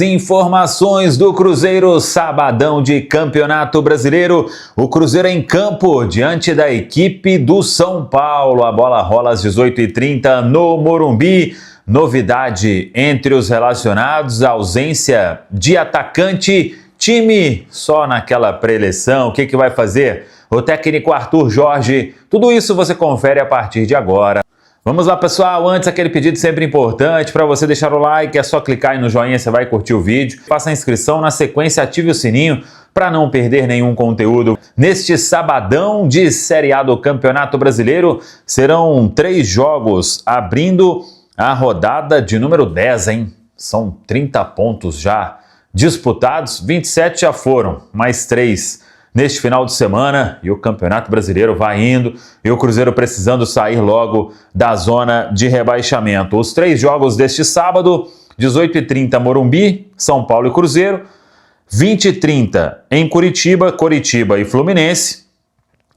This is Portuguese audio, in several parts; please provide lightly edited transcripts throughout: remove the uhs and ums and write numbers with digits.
Informações do Cruzeiro, sabadão de Campeonato Brasileiro. O Cruzeiro em campo diante da equipe do São Paulo. A bola rola às 18h30 no Morumbi. Novidade entre os relacionados, a ausência de atacante, time só naquela pré-eleição. O que vai fazer o técnico Arthur Jorge? Tudo isso você confere a partir de agora. Vamos lá, pessoal, antes aquele pedido sempre importante para você deixar o like, é só clicar aí no joinha, você vai curtir o vídeo, faça a inscrição, na sequência ative o sininho para não perder nenhum conteúdo. Neste sabadão de Série A do Campeonato Brasileiro, serão 3 jogos abrindo a rodada de número 10, hein? São 30 pontos já disputados, 27 já foram, mais 3 neste final de semana, e o Campeonato Brasileiro vai indo, e o Cruzeiro precisando sair logo da zona de rebaixamento. Os 3 jogos deste sábado, 18h30 Morumbi, São Paulo e Cruzeiro, 20h30 em Curitiba, Coritiba e Fluminense,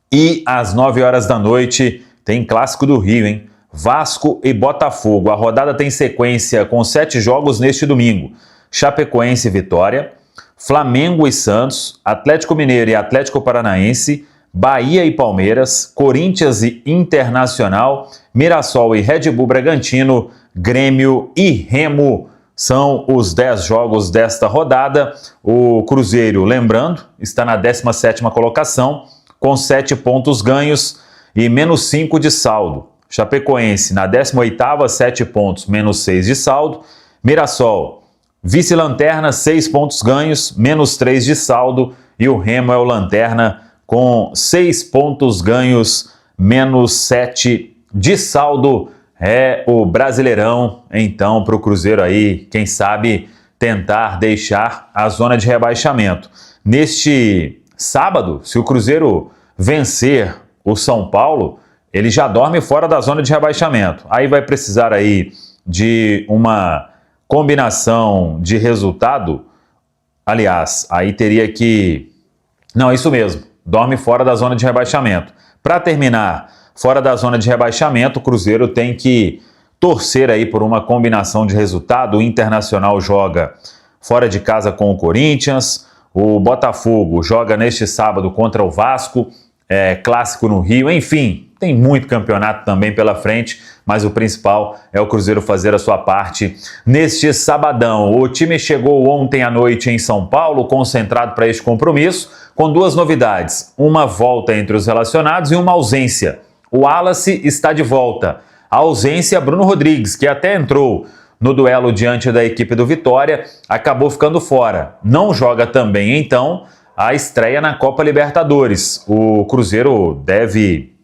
e às 9 horas da noite tem Clássico do Rio, hein? Vasco e Botafogo. A rodada tem sequência com 7 jogos neste domingo. Chapecoense e Vitória, Flamengo e Santos, Atlético Mineiro e Atlético Paranaense, Bahia e Palmeiras, Corinthians e Internacional, Mirassol e Red Bull Bragantino, Grêmio e Remo. São os 10 jogos desta rodada. O Cruzeiro, lembrando, está na 17ª colocação, com 7 pontos ganhos e menos 5 de saldo. Chapecoense na 18ª, 7 pontos, menos 6 de saldo. Mirassol, vice-lanterna, 6 pontos ganhos, menos 3 de saldo, e o Remo é o lanterna com 6 pontos ganhos, menos 7 de saldo. É o Brasileirão, então, para o Cruzeiro aí, quem sabe, tentar deixar a zona de rebaixamento. Neste sábado, se o Cruzeiro vencer o São Paulo, ele já dorme fora da zona de rebaixamento. Aí vai precisar aí de uma combinação de resultado, aliás, aí teria que... Não, isso mesmo, dorme fora da zona de rebaixamento. Para terminar fora da zona de rebaixamento, o Cruzeiro tem que torcer aí por uma combinação de resultado. O Internacional joga fora de casa com o Corinthians, o Botafogo joga neste sábado contra o Vasco, clássico no Rio, enfim... Tem muito campeonato também pela frente, mas o principal é o Cruzeiro fazer a sua parte neste sabadão. O time chegou ontem à noite em São Paulo, concentrado para este compromisso, com 2 novidades. Uma volta entre os relacionados e uma ausência. O Wallace está de volta. A ausência, Bruno Rodrigues, que até entrou no duelo diante da equipe do Vitória, acabou ficando fora. Não joga também, então, a estreia na Copa Libertadores. O Cruzeiro deve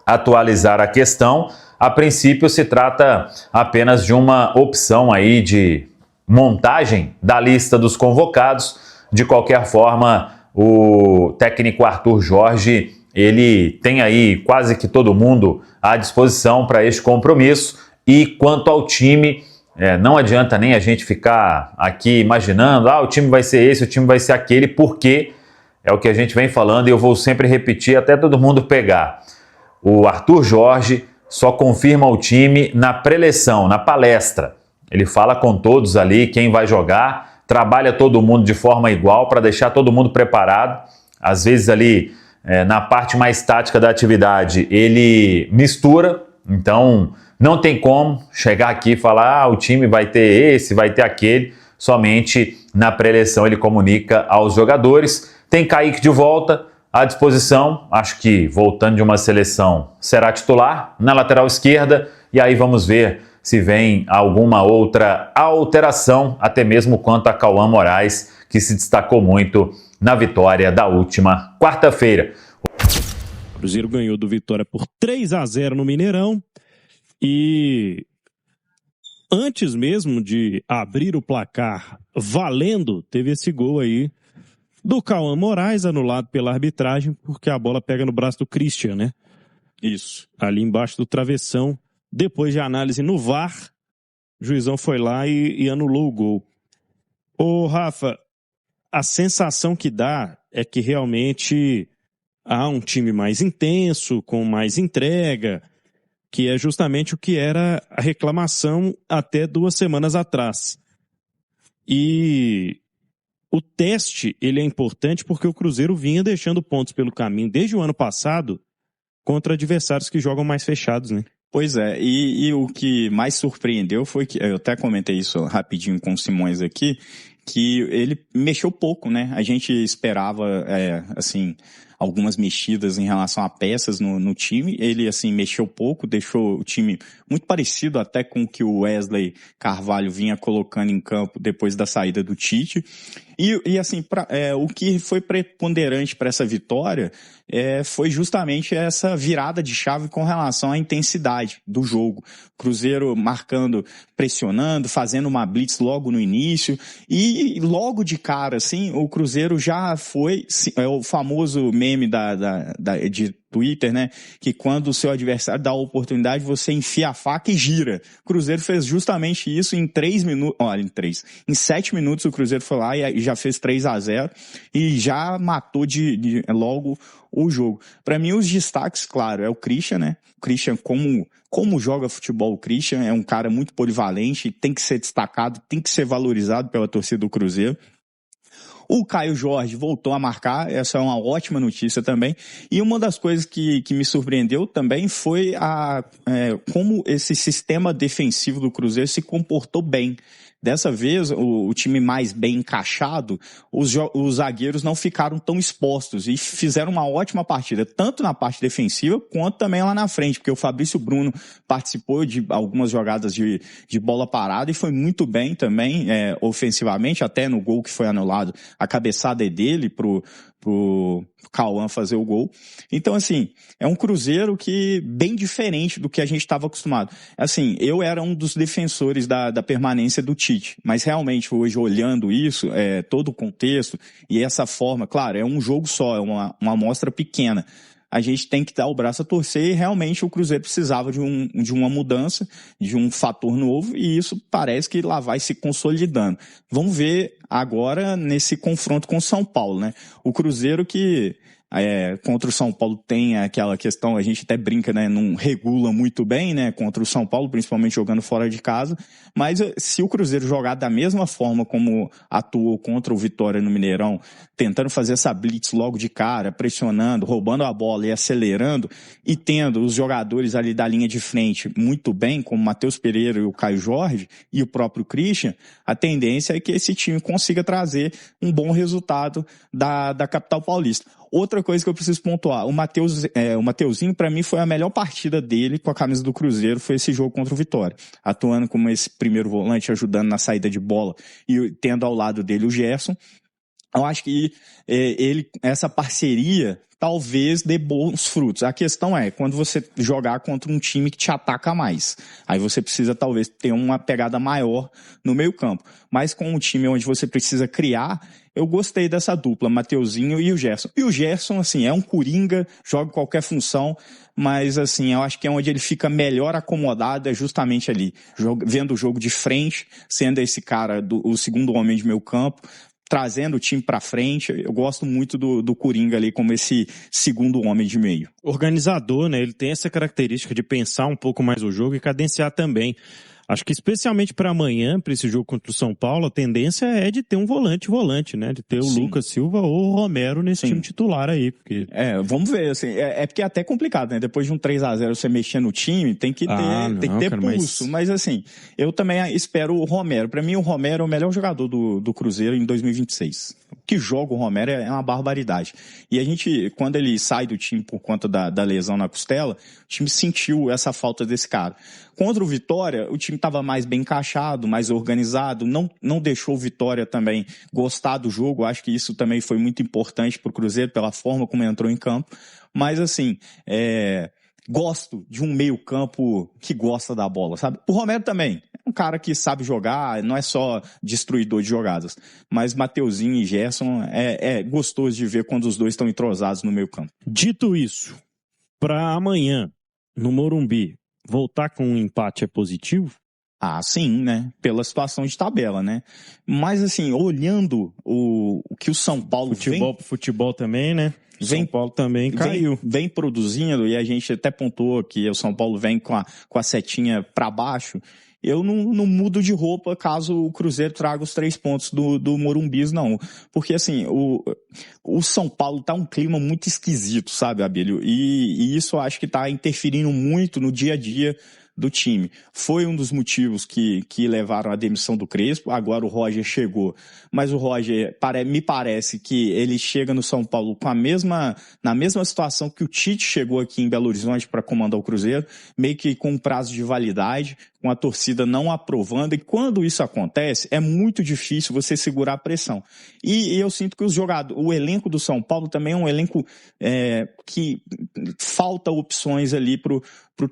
atualizar a questão. A princípio se trata apenas de uma opção aí de montagem da lista dos convocados. De qualquer forma, o técnico Arthur Jorge, ele tem aí quase que todo mundo à disposição para este compromisso. E quanto ao time, não adianta nem a gente ficar aqui imaginando, o time vai ser esse, o time vai ser aquele, porque é o que a gente vem falando e eu vou sempre repetir até todo mundo pegar. O Arthur Jorge só confirma o time na pré-eleição, na palestra. Ele fala com todos ali quem vai jogar, trabalha todo mundo de forma igual para deixar todo mundo preparado. Às vezes ali, na parte mais tática da atividade, ele mistura. Então, não tem como chegar aqui e falar o time vai ter esse, vai ter aquele. Somente na pré-eleição ele comunica aos jogadores. Tem Kaique de volta à disposição, acho que voltando de uma seleção será titular na lateral esquerda, e aí vamos ver se vem alguma outra alteração, até mesmo quanto a Cauã Moraes, que se destacou muito na vitória da última quarta-feira. O Cruzeiro ganhou do Vitória por 3-0 no Mineirão, e antes mesmo de abrir o placar valendo, teve esse gol aí do Cauã Moraes, anulado pela arbitragem, porque a bola pega no braço do Christian, né? Isso. Ali embaixo do travessão. Depois de análise no VAR, o juizão foi lá e anulou o gol. Ô, Rafa, a sensação que dá é que realmente há um time mais intenso, com mais entrega, que é justamente o que era a reclamação até 2 semanas atrás. E o teste, ele é importante porque o Cruzeiro vinha deixando pontos pelo caminho desde o ano passado contra adversários que jogam mais fechados, né? Pois é, e o que mais surpreendeu foi que, eu até comentei isso rapidinho com o Simões aqui, que ele mexeu pouco, né? A gente esperava, assim, algumas mexidas em relação a peças no time. Ele, assim, mexeu pouco, deixou o time muito parecido até com o que o Wesley Carvalho vinha colocando em campo depois da saída do Tite. E assim, o que foi preponderante para essa vitória foi justamente essa virada de chave com relação à intensidade do jogo. Cruzeiro marcando, pressionando, fazendo uma blitz logo no início e logo de cara, assim, o Cruzeiro já foi, o famoso meme de Twitter, né? Que quando o seu adversário dá a oportunidade, você enfia a faca e gira. O Cruzeiro fez justamente isso em 3 minutos, em 7 minutos o Cruzeiro foi lá e já fez 3-0 e já matou logo o jogo. Para mim, os destaques, claro, é o Christian, né? O Christian, como joga futebol, o Christian é um cara muito polivalente, tem que ser destacado, tem que ser valorizado pela torcida do Cruzeiro. O Caio Jorge voltou a marcar, essa é uma ótima notícia também. E uma das coisas que me surpreendeu também foi como esse sistema defensivo do Cruzeiro se comportou bem. Dessa vez, o time mais bem encaixado, os zagueiros não ficaram tão expostos e fizeram uma ótima partida, tanto na parte defensiva quanto também lá na frente, porque o Fabrício Bruno participou de algumas jogadas de bola parada e foi muito bem também, ofensivamente, até no gol que foi anulado, a cabeçada é dele pro Cauã fazer o gol. Então, assim, é um Cruzeiro que bem diferente do que a gente estava acostumado. Assim, eu era um dos defensores da permanência do Tite, mas realmente hoje olhando isso, todo o contexto e essa forma, claro, é um jogo só, é uma amostra pequena. A gente tem que dar o braço a torcer e realmente o Cruzeiro precisava de uma mudança, de um fator novo e isso parece que lá vai se consolidando. Vamos ver agora nesse confronto com o São Paulo, né? O Cruzeiro que contra o São Paulo tem aquela questão, a gente até brinca, né? Não regula muito bem, né? Contra o São Paulo, principalmente jogando fora de casa. Mas se o Cruzeiro jogar da mesma forma como atuou contra o Vitória no Mineirão, tentando fazer essa blitz logo de cara, pressionando, roubando a bola e acelerando, e tendo os jogadores ali da linha de frente muito bem, como o Matheus Pereira e o Caio Jorge, e o próprio Christian, a tendência é que esse time consiga trazer um bom resultado da capital paulista. Outra coisa que eu preciso pontuar, o Mateuzinho, para mim, foi a melhor partida dele com a camisa do Cruzeiro, foi esse jogo contra o Vitória. Atuando como esse primeiro volante, ajudando na saída de bola e tendo ao lado dele o Gerson. Eu acho que essa parceria talvez dê bons frutos. A questão é, quando você jogar contra um time que te ataca mais, aí você precisa talvez ter uma pegada maior no meio campo. Mas com um time onde você precisa criar, eu gostei dessa dupla, Mateuzinho e o Gerson. E o Gerson, assim, é um coringa, joga qualquer função, mas, assim, eu acho que é onde ele fica melhor acomodado, é justamente ali, vendo o jogo de frente, sendo esse cara, o segundo homem de meio campo, trazendo o time pra frente. Eu gosto muito do Coringa ali como esse segundo homem de meio. Organizador, né? Ele tem essa característica de pensar um pouco mais o jogo e cadenciar também. Acho que especialmente para amanhã, para esse jogo contra o São Paulo, a tendência é de ter um volante, né? De ter o Lucas Silva ou o Romero nesse time titular aí. Porque... vamos ver, assim, porque é até complicado, né? Depois de um 3-0 você mexer no time, tem que ter pulso. Mas assim, eu também espero o Romero. Para mim, o Romero é o melhor jogador do Cruzeiro em 2026. O que joga o Romero é uma barbaridade. E a gente, quando ele sai do time por conta da lesão na costela, o time sentiu essa falta desse cara. Contra o Vitória, o time estava mais bem encaixado, mais organizado, não deixou o Vitória também gostar do jogo. Acho que isso também foi muito importante para o Cruzeiro, pela forma como entrou em campo. Mas assim, gosto de um meio campo que gosta da bola, sabe? O Romero também é um cara que sabe jogar, não é só destruidor de jogadas. Mas Mateuzinho e Gerson é gostoso de ver quando os dois estão entrosados no meio campo. Dito isso, para amanhã, no Morumbi, voltar com um empate é positivo? Ah, sim, né? Pela situação de tabela, né? Mas assim, olhando o que o São Paulo futebol também, né? São Paulo também caiu. Vem produzindo, e a gente até pontuou que o São Paulo vem com a setinha para baixo, eu não mudo de roupa caso o Cruzeiro traga os 3 pontos do Morumbi, não. Porque, assim, o São Paulo tá um clima muito esquisito, sabe, Abílio? E isso eu acho que tá interferindo muito no dia a dia do time. Foi um dos motivos que levaram à demissão do Crespo. Agora o Roger chegou, mas o Roger me parece que ele chega no São Paulo na mesma situação que o Tite chegou aqui em Belo Horizonte para comandar o Cruzeiro, meio que com um prazo de validade, com a torcida não aprovando, e quando isso acontece, é muito difícil você segurar a pressão. E eu sinto que o elenco do São Paulo também é um elenco que falta opções ali pro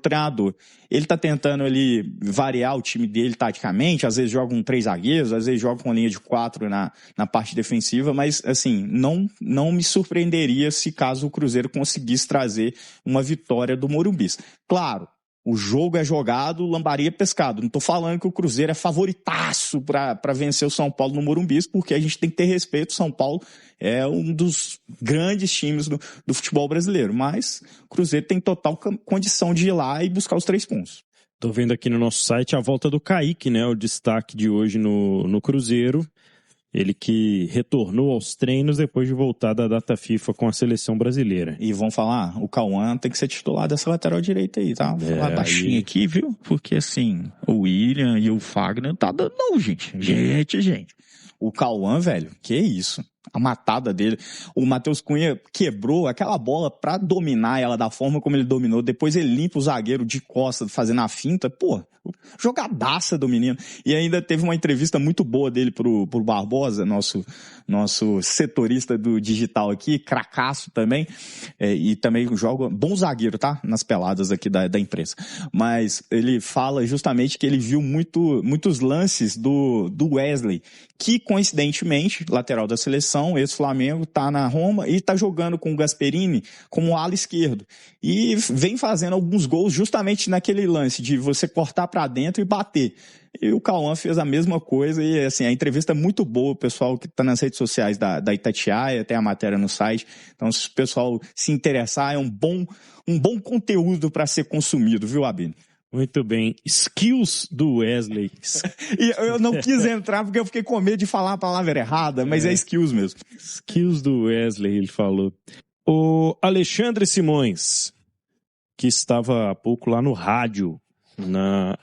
treinador. Ele tá tentando ali variar o time dele taticamente, às vezes joga com 3 zagueiros, às vezes joga com linha de 4 na parte defensiva, mas assim, não me surpreenderia se caso o Cruzeiro conseguisse trazer uma vitória do Morumbi. Claro, o jogo é jogado, lambaria é pescado. Não tô falando que o Cruzeiro é favoritaço para vencer o São Paulo no Morumbi, porque a gente tem que ter respeito. O São Paulo é um dos grandes times do futebol brasileiro, mas o Cruzeiro tem total condição de ir lá e buscar os 3 pontos. Tô vendo aqui no nosso site a volta do Kaique, né? O destaque de hoje no Cruzeiro. Ele que retornou aos treinos depois de voltar da data FIFA com a seleção brasileira. E vão falar, o Cauã tem que ser titular dessa lateral direita aí, tá? Vou falar baixinho aqui, viu? Porque assim, o William e o Fagner não tá dando não, gente. Gente. O Cauã, velho, que isso? A matada dele. O Matheus Cunha quebrou aquela bola pra dominar ela da forma como ele dominou. Depois ele limpa o zagueiro de costas fazendo a finta. Pô, jogadaça do menino. E ainda teve uma entrevista muito boa dele pro Barbosa, nosso setorista do digital aqui, cracaço também. E também joga bom zagueiro, tá? Nas peladas aqui da imprensa. Mas ele fala justamente que ele viu muitos lances do Wesley, que coincidentemente, lateral da seleção, ex-Flamengo, tá na Roma e tá jogando com o Gasperini como ala esquerdo. E vem fazendo alguns gols justamente naquele lance de você cortar pra dentro e bater. E o Cauã fez a mesma coisa e, assim, a entrevista é muito boa, o pessoal que tá nas redes sociais da Itatiaia, tem a matéria no site. Então, se o pessoal se interessar, é um bom conteúdo para ser consumido, viu, Abílio? Muito bem. Skills do Wesley. E eu não quis entrar porque eu fiquei com medo de falar a palavra errada, mas é skills mesmo. Skills do Wesley, ele falou. O Alexandre Simões, que estava há pouco lá no rádio, na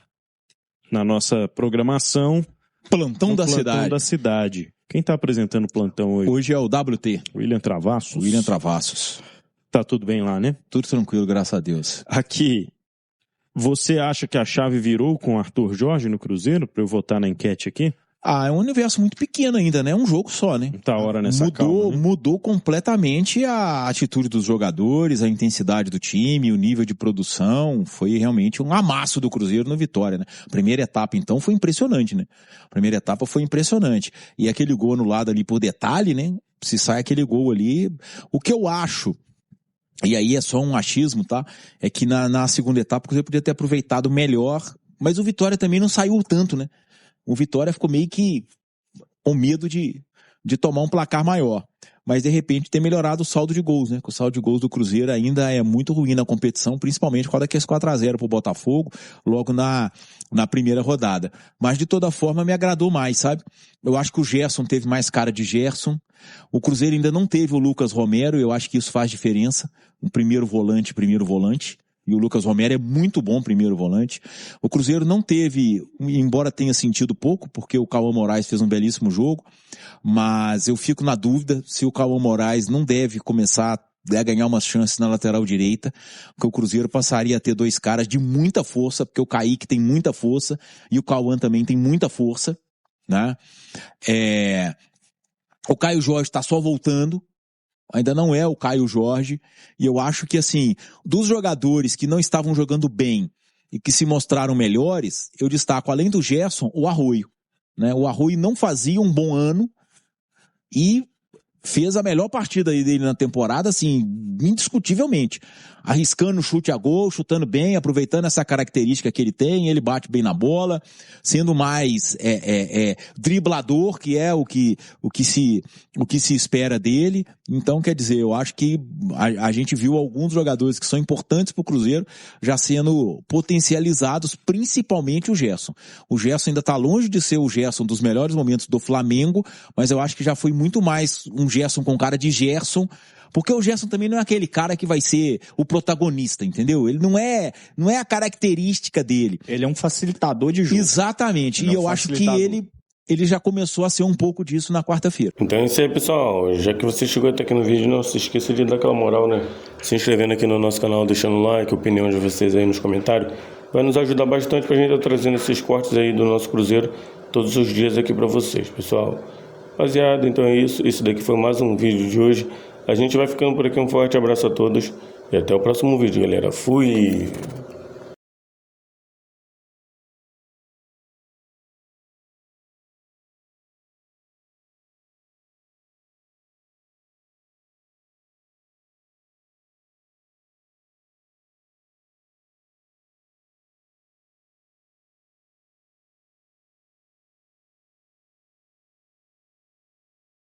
nossa programação. Plantão da cidade. Quem está apresentando o plantão hoje? Hoje é o WT. William Travassos. Tá tudo bem lá, né? Tudo tranquilo, graças a Deus. Aqui. Você acha que a chave virou com o Arthur Jorge no Cruzeiro, para eu votar na enquete aqui? É um universo muito pequeno ainda, né? É um jogo só, né? Tá hora nessa calma, né? Mudou completamente a atitude dos jogadores, a intensidade do time, o nível de produção. Foi realmente um amasso do Cruzeiro no Vitória, né? A primeira etapa, então, foi impressionante, né? E aquele gol anulado ali por detalhe, né? Se sai aquele gol ali, o que eu acho... E aí é só um achismo, tá? É que na segunda etapa o Cruzeiro podia ter aproveitado melhor, mas o Vitória também não saiu tanto, né? O Vitória ficou meio que com medo de tomar um placar maior. Mas de repente ter melhorado o saldo de gols, né? Porque o saldo de gols do Cruzeiro ainda é muito ruim na competição, principalmente por causa daqueles 4-0 pro Botafogo, logo na primeira rodada. Mas de toda forma me agradou mais, sabe? Eu acho que o Gerson teve mais cara de Gerson. O Cruzeiro ainda não teve o Lucas Romero, eu acho que isso faz diferença. Um primeiro volante. E o Lucas Romero é muito bom primeiro volante. O Cruzeiro não teve, embora tenha sentido pouco, porque o Cauã Moraes fez um belíssimo jogo, mas eu fico na dúvida se o Cauã Moraes não deve começar a ganhar umas chances na lateral direita, porque o Cruzeiro passaria a ter 2 caras de muita força, porque o Kaique tem muita força e o Cauã também tem muita força, né? O Caio Jorge está só voltando, ainda não é o Caio Jorge, e eu acho que, assim, dos jogadores que não estavam jogando bem e que se mostraram melhores, eu destaco, além do Gerson, o Arroio, né? O Arroio não fazia um bom ano e fez a melhor partida dele na temporada, assim, indiscutivelmente. Arriscando chute a gol, chutando bem, aproveitando essa característica que ele tem, ele bate bem na bola, sendo mais driblador, que é o que se espera dele. Então, quer dizer, eu acho que a gente viu alguns jogadores que são importantes para o Cruzeiro já sendo potencializados, principalmente o Gerson. O Gerson ainda está longe de ser o Gerson dos melhores momentos do Flamengo, mas eu acho que já foi muito mais um Gerson com cara de Gerson, porque o Gerson também não é aquele cara que vai ser o protagonista, entendeu? Ele não é a característica dele. Ele é um facilitador de jogo. Exatamente, e eu acho que ele já começou a ser um pouco disso na quarta-feira. Então é isso aí, pessoal. Já que você chegou até aqui no vídeo, não se esqueça de dar aquela moral, né? Se inscrevendo aqui no nosso canal, deixando o like, a opinião de vocês aí nos comentários. Vai nos ajudar bastante pra gente estar trazendo esses cortes aí do nosso Cruzeiro todos os dias aqui pra vocês, pessoal. Rapaziada, então é isso. Esse daqui foi mais um vídeo de hoje. A gente vai ficando por aqui. Um forte abraço a todos e até o próximo vídeo, galera. Fui!